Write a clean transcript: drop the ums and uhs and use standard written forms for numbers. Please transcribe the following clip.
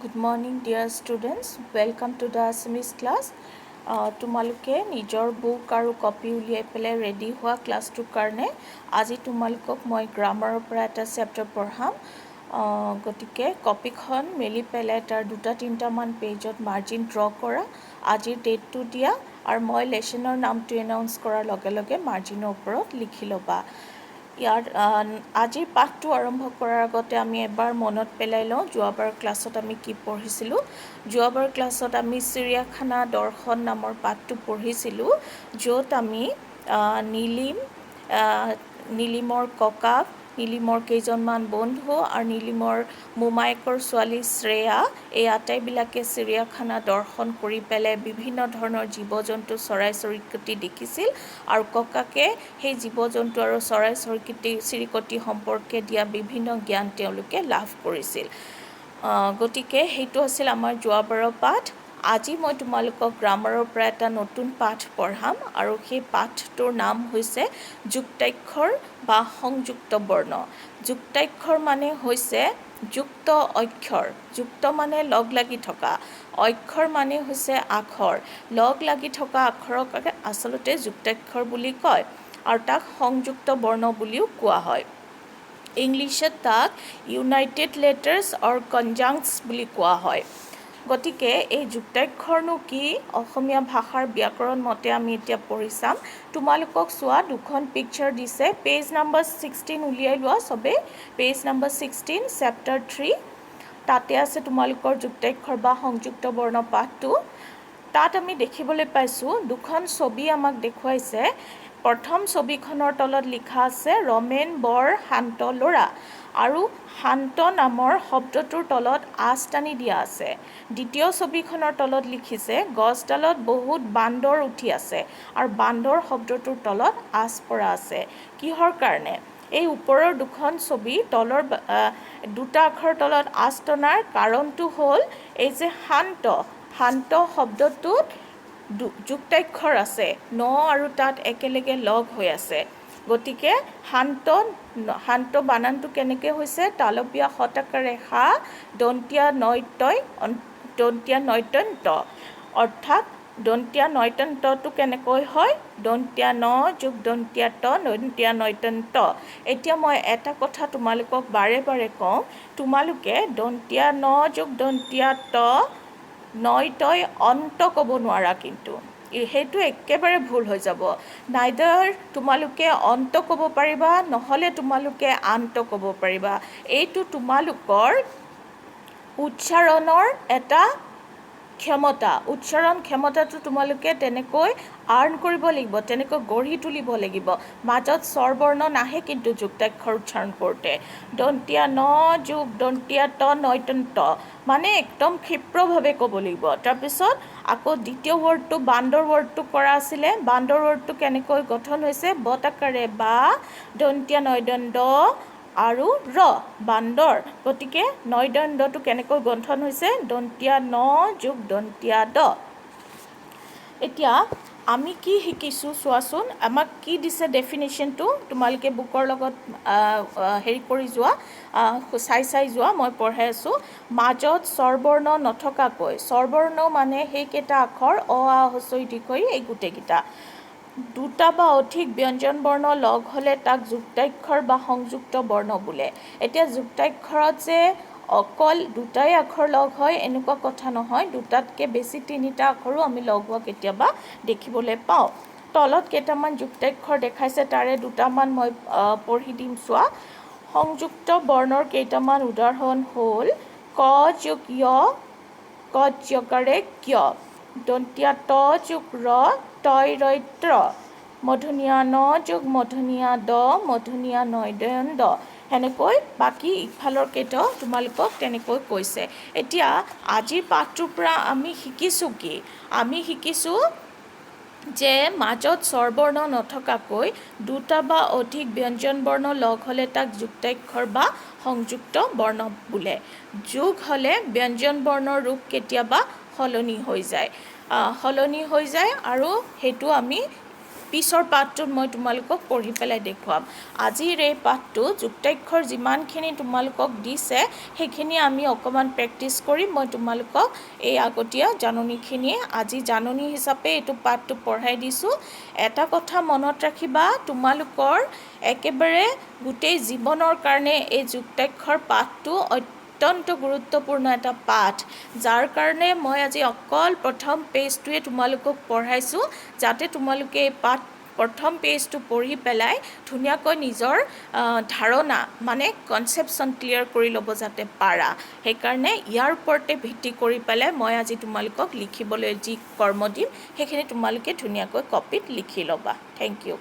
Good morning dear students, welcome to the Assamese class. তোমালোকে নিজৰ book আৰু copy উলিয়াই পেলাই ৰেডি হোৱা ক্লাছটোৰ কাৰণে আজি তোমালোকক মই গ্ৰামাৰৰ পৰা এটা চেপ্টাৰ পঢ়াম। গতিকে কপিখন মেলি পেলাই তাৰ 2-3 মান পেজত মাৰ্জিন ড্ৰ কৰা, আজিৰ ডেটটো দিয়া আৰু মই লেচনৰ নামটো এনাউন্স কৰাৰ লগে লগে মাৰ্জিনৰ ওপৰত লিখি ল'বা। ইয়াৰ আজিৰ পাঠটো আৰম্ভ কৰাৰ আগতে আমি এবাৰ মনত পেলাই লওঁ যোৱাবাৰ ক্লাছত আমি কি পঢ়িছিলোঁ। যোৱাবাৰ ক্লাছত আমি চিৰিয়াখানা দৰ্শন নামৰ পাঠটো পঢ়িছিলোঁ, য'ত আমি নীলিমৰ ককাক, নীলিমৰ কেইজনমান বন্ধু আৰু নীলিমৰ মোমায়েকৰ ছোৱালী শ্ৰেয়া এই আটাইবিলাকে চিৰিয়াখানা দৰ্শন কৰি পেলাই বিভিন্ন ধৰণৰ জীৱ জন্তু চৰাই চিৰিকটি দেখিছিল আৰু ককাকে সেই জীৱ জন্তু আৰু চৰাই চিৰিকটি সম্পৰ্কে দিয়া বিভিন্ন জ্ঞান তেওঁলোকে লাভ কৰিছিল। গতিকে সেইটো আছিল আমাৰ যোৱাবাৰৰ পাঠ। আজি মই তোমালোকক গ্ৰামাৰৰ পৰা এটা নতুন পাঠ পঢ়াম আৰু সেই পাঠটোৰ নাম হৈছে যুক্তাক্ষৰ বা সংযুক্ত বৰ্ণ। যুক্তাক্ষৰ মানে হৈছে যুক্ত অক্ষৰ, যুক্ত মানে লগ লাগি থকা, অক্ষৰ মানে হৈছে আখৰ, লগ লাগি থকা আখৰক আচলতে যুক্তাক্ষৰ বুলি কয় আৰু তাক সংযুক্ত বৰ্ণ বুলিও কোৱা হয়। ইংলিছত তাক ইউনাইটেড লেটাৰ্ছ অৰ কনজাংকটছ বুলি কোৱা হয়। গতিকে এই যুক্তাক্ষৰনো কি, অসমীয়া ভাষাৰ ব্যাকৰণ মতে আমি এতিয়া পঢ়ি চাম। তোমালোকক চোৱা দুখন পিকচাৰ দিছে, পেজ নম্বৰ 16 উলিয়াই লোৱা চবেই, পেজ নম্বৰ 16 চেপ্টাৰ 3, তাতে আছে তোমালোকৰ যুক্তাক্ষৰ বা সংযুক্ত বৰ্ণ পাঠটো। তাত আমি দেখিবলৈ পাইছোঁ দুখন ছবি আমাক দেখুৱাইছে। প্ৰথম ছবিখনৰ তলত লিখা আছে ৰমেন বৰ শান্ত ল'ৰা আৰু শান্ত নামৰ শব্দটোৰ তলত আঁচ টানি দিয়া আছে। দ্বিতীয় ছবিখনৰ তলত লিখিছে গছডালত বহুত বান্দৰ উঠি আছে আৰু বান্দৰ শব্দটোৰ তলত আঁচ পৰা আছে। কিহৰ কাৰণে? এই ওপৰৰ দুখন ছবি তলৰ দুটা আখৰ তলত আঁচ টনাৰ কাৰণটো হ'ল এই যে শান্ত শব্দটোত যুক্তাক্ষৰ আছে, ন আৰু তাত একেলগে লগ হৈ আছে। গতিকে শান্ত বানানটো কেনেকৈ হৈছে? তালবীয়া শতকাৰে শা, দন্তীয়া নয়তন্ত, অৰ্থাৎ দন্তীয়া নয়তন্তটো কেনেকৈ হয়? দন্তীয়া ন যোগ দন্তীয়া ত, দন্তীয়া নয়তন্ত। এতিয়া মই এটা কথা তোমালোকক বাৰে বাৰে কওঁ, তোমালোকে দন্তীয়া ন যোগ দন্তীয়া ত নয়তই অন্ত ক'ব নোৱাৰা, কিন্তু সেইটো একেবাৰে ভুল হৈ যাব। নাইদাৰ তোমালোকে অন্ত ক'ব পাৰিবা, নহ'লে তোমালোকে আন্ত ক'ব পাৰিবা। এইটো তোমালোকৰ উচ্চাৰণৰ এটা ক্ষমতা, উচ্চাৰণ ক্ষমতাটো তোমালোকে তেনেকৈ আৰ্ণ কৰিব লাগিব, তেনেকৈ গঢ়ি তুলিব লাগিব। মাজত স্বৰবৰ্ণ নাহে কিন্তু যুক্তাক্ষৰ উচ্চাৰণ কৰোঁতে। দন্তীয়া ন যোগ দন্তীয়া ত নয়তন্ত মানে একদম ক্ষিপ্ৰভাৱে ক'ব লাগিব। তাৰপিছত আকৌ দ্বিতীয় ৱৰ্ডটো বান্দৰ ৱৰ্ডটো কৰা আছিলে, বান্দৰ ৱৰ্ডটো কেনেকৈ গঠন হৈছে? বতাকাৰে বা, দন্তীয়া নয়দণ্ড আৰু ৰ, বান্দৰ। গতিকে নয়দণ্ডটো কেনেকৈ গঠন হৈছে? দন্তীয়া ন যোগ দন্তীয়া দ। এতিয়া আমি কি শিকিছোঁ চোৱাচোন, আমাক কি দিছে ডেফিনেশ্যনটো, তোমালোকে বুকৰ লগত কৰি যোৱা, চাই যোৱা, মই পঢ়াই আছোঁ। মাজত স্বৰবৰ্ণ নথকাকৈ, স্বৰবৰ্ণ মানে সেইকেইটা আখৰ অ, আ, হস্ৰ, ই, দীৰ্ঘ, ই এই গোটেইকেইটা। দুটা বা অধিক ব্যঞ্জন বৰ্ণ লগ হ'লে তাক যুক্তাক্ষৰ বা সংযুক্ত বৰ্ণ বোলে। এতিয়া যুক্তাক্ষৰত যে অকল দুটাই আখৰ লগ হয় এনেকুৱা কথা নহয়, দুটাতকৈ বেছি 3টা আখৰো আমি লগ হোৱা কেতিয়াবা দেখিবলৈ পাওঁ। তলত কেইটামান যুক্তাক্ষৰ দেখাইছে, তাৰে দুটামান মই পঢ়ি দিম চোৱা। সংযুক্ত বৰ্ণৰ কেইটামান উদাহৰণ হ'ল ক যোগ য়, ক যকাৰে ক্য, দন্তীয়া ত যোগ ৰ, তয় ৰয় ত্ৰ, মধুনীয়া ন যোগ মধুনীয়া দ, মধুনীয়া নয়দয়ন দ। সেনেকৈ বাকী ইফালৰ কেইটাও তোমালোকক তেনেকৈ কৈছে। এতিয়া আজিৰ পাঠটোৰ পৰা আমি শিকিছোঁ কি? আমি শিকিছোঁ যে মাজত স্বৰবৰ্ণ নথকাকৈ দুটা বা অধিক ব্যঞ্জন বৰ্ণ লগ হ'লে তাক যুক্তাক্ষৰ বা সংযুক্ত বৰ্ণ বোলে। যোগ হ'লে ব্যঞ্জন বৰ্ণৰ ৰূপ কেতিয়াবা সলনি হৈ যায় আৰু সেইটো আমি পিছৰ পাঠটোত মই তোমালোকক পঢ়ি পেলাই দেখুৱাম। আজিৰ এই পাঠটো যুক্তাক্ষৰ যিমানখিনি তোমালোকক দিছে সেইখিনি আমি অকণমান প্ৰেক্টিছ কৰি মই তোমালোকক এই আগতীয়া জাননীখিনিয়ে আজি জাননী হিচাপে এইটো পাঠটো পঢ়াই দিছোঁ। এটা কথা মনত ৰাখিবা, তোমালোকৰ একেবাৰে গোটেই জীৱনৰ কাৰণে এই যুক্তাক্ষৰ পাঠটো অত্যন্ত গুৰুত্বপূৰ্ণ এটা পাঠ, যাৰ কাৰণে মই আজি অকল প্ৰথম পেজটোৱে তোমালোকক পঢ়াইছোঁ, যাতে তোমালোকে এই প্ৰথম পেজটো পঢ়ি পেলাই ধুনীয়াকৈ নিজৰ ধাৰণা মানে কনচেপশ্যন ক্লিয়াৰ কৰি ল'ব যাতে পাৰা। সেইকাৰণে ইয়াৰ ওপৰতে ভিত্তি কৰি পেলাই মই আজি তোমালোকক লিখিবলৈ যি কৰ্ম দিম সেইখিনি তোমালোকে ধুনীয়াকৈ কপিত লিখি ল'বা। Thank U.